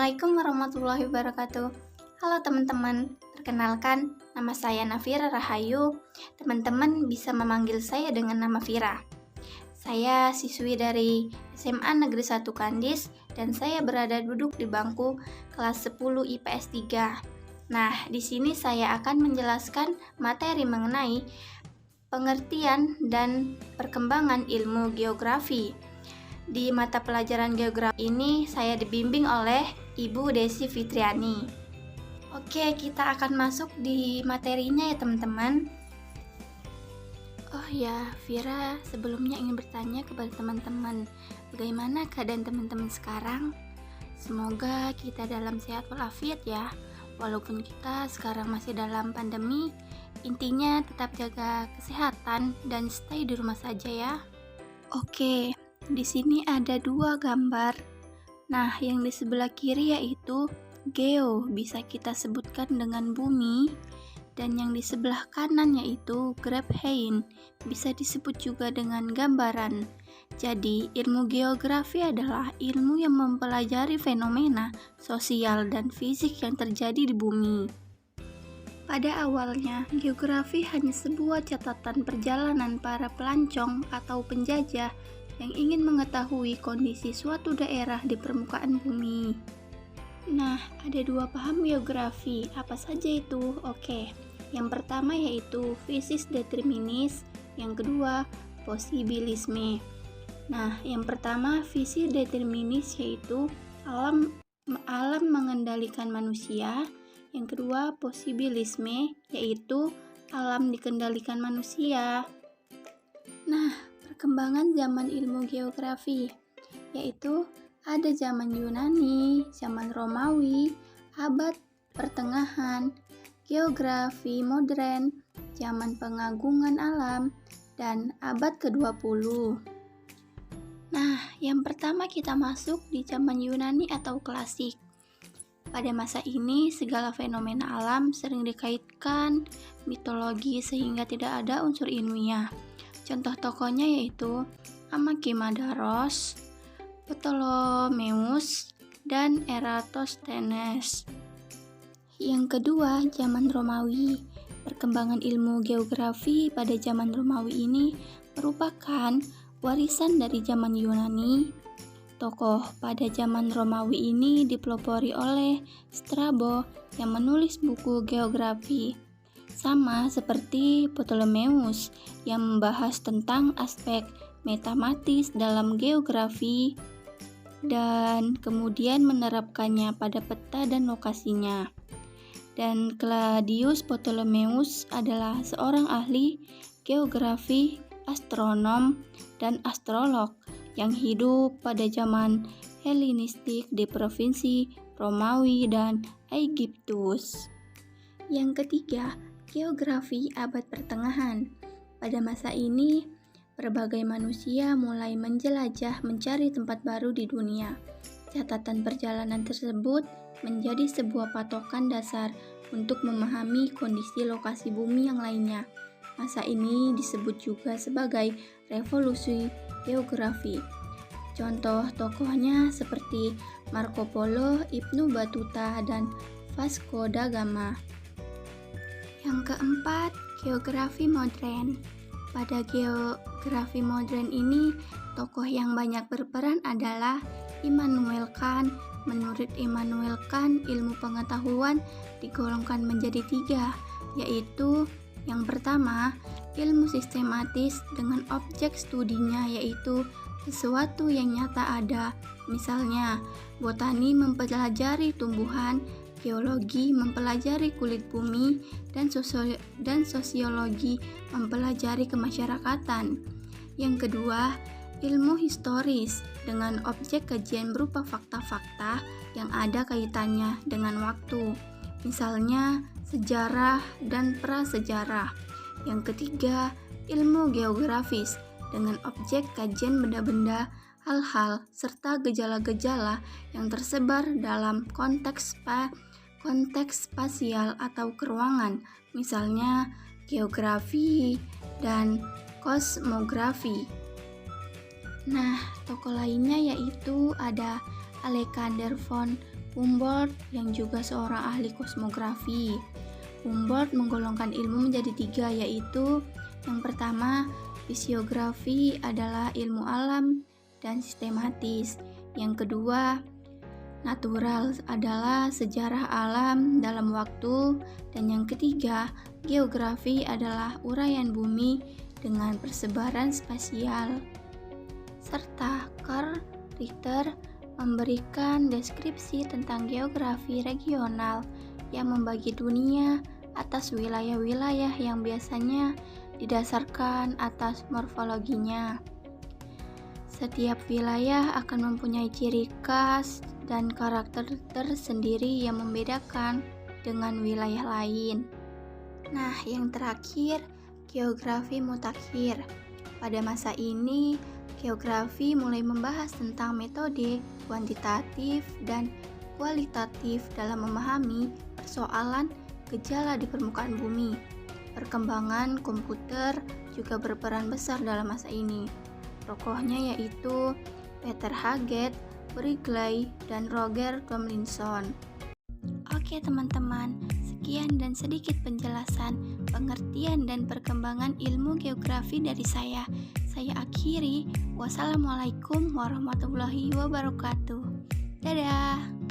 Assalamualaikum warahmatullahi wabarakatuh. Halo teman-teman, perkenalkan nama saya Nafira Rahayu. Teman-teman bisa memanggil saya dengan nama Vira. Saya siswi dari SMA Negeri 1 Kandis dan saya berada duduk di bangku kelas 10 IPS 3. Nah, di sini saya akan menjelaskan materi mengenai pengertian dan perkembangan ilmu geografi. Di mata pelajaran geografi ini saya dibimbing oleh Ibu Desi Fitriani. Oke, kita akan masuk di materinya ya teman-teman. Oh ya, Vira sebelumnya ingin bertanya kepada teman-teman, bagaimana keadaan teman-teman sekarang? Semoga kita dalam sehat walafiat ya. Walaupun kita sekarang masih dalam pandemi, intinya tetap jaga kesehatan dan stay di rumah saja ya. Oke, di sini ada dua gambar. Nah, yang di sebelah kiri yaitu geo, bisa kita sebutkan dengan bumi, dan yang di sebelah kanan yaitu graphein, bisa disebut juga dengan gambaran. Jadi, ilmu geografi adalah ilmu yang mempelajari fenomena sosial dan fisik yang terjadi di bumi. Pada awalnya, geografi hanya sebuah catatan perjalanan para pelancong atau penjajah yang ingin mengetahui kondisi suatu daerah di permukaan bumi. Nah, ada dua paham geografi. Apa saja itu? Oke, yang pertama yaitu physis determinis, yang kedua posibilisme. Nah, yang pertama physis determinis yaitu alam mengendalikan manusia. Yang kedua posibilisme yaitu alam dikendalikan manusia. Nah, perkembangan zaman ilmu geografi yaitu ada zaman Yunani, zaman Romawi, abad pertengahan, geografi modern, zaman pengagungan alam, dan abad ke-20. Nah, yang pertama kita masuk di zaman Yunani atau klasik. Pada masa ini, segala fenomena alam sering dikaitkan mitologi sehingga tidak ada unsur ilmiah. Contoh tokohnya yaitu Anaximandros, Ptolemeus, dan Eratosthenes. Yang kedua, zaman Romawi. Perkembangan ilmu geografi pada zaman Romawi ini merupakan warisan dari zaman Yunani. Tokoh pada zaman Romawi ini dipelopori oleh Strabo yang menulis buku geografi. Sama seperti Ptolemeus yang membahas tentang aspek matematis dalam geografi dan kemudian menerapkannya pada peta dan lokasinya. Dan Claudius Ptolemeus adalah seorang ahli geografi, astronom, dan astrolog yang hidup pada zaman Helenistik di provinsi Romawi dan Aegyptus. Yang ketiga, geografi abad pertengahan. Pada masa ini, berbagai manusia mulai menjelajah mencari tempat baru di dunia. Catatan perjalanan tersebut menjadi sebuah patokan dasar untuk memahami kondisi lokasi bumi yang lainnya. Masa ini disebut juga sebagai revolusi geografi. Contoh tokohnya seperti Marco Polo, Ibnu Battuta, dan Vasco da Gama. Yang keempat, geografi modern. Pada geografi modern ini, tokoh yang banyak berperan adalah Immanuel Kant. Menurut Immanuel Kant, ilmu pengetahuan digolongkan menjadi 3, yaitu yang pertama, ilmu sistematis dengan objek studinya yaitu sesuatu yang nyata ada. Misalnya, botani mempelajari tumbuhan, geologi mempelajari kulit bumi, dan sosiologi mempelajari kemasyarakatan. Yang kedua, ilmu historis dengan objek kajian berupa fakta-fakta yang ada kaitannya dengan waktu. Misalnya, sejarah dan prasejarah. Yang ketiga, ilmu geografis dengan objek kajian benda-benda, hal-hal, serta gejala-gejala yang tersebar dalam konteks spasial atau keruangan, misalnya geografi dan kosmografi. Nah, tokoh lainnya yaitu ada Alexander von Humboldt yang juga seorang ahli kosmografi. Humboldt menggolongkan ilmu menjadi 3, yaitu yang pertama, fisiografi adalah ilmu alam dan sistematis. Yang kedua, natural adalah sejarah alam dalam waktu. Dan yang ketiga, geografi adalah uraian bumi dengan persebaran spasial. Serta Karl Richter memberikan deskripsi tentang geografi regional yang membagi dunia atas wilayah-wilayah yang biasanya didasarkan atas morfologinya. Setiap wilayah akan mempunyai ciri khas dan karakter tersendiri yang membedakan dengan wilayah lain. Nah, yang terakhir, geografi mutakhir. Pada masa ini, geografi mulai membahas tentang metode kuantitatif dan kualitatif dalam memahami persoalan gejala di permukaan bumi. Perkembangan komputer juga berperan besar dalam masa ini. Tokohnya yaitu Peter Haggett, Wrigley, dan Roger Tomlinson. Oke teman-teman, sekian dan sedikit penjelasan, pengertian, dan perkembangan ilmu geografi dari saya. Saya akhiri. Wassalamualaikum warahmatullahi wabarakatuh. Dadah.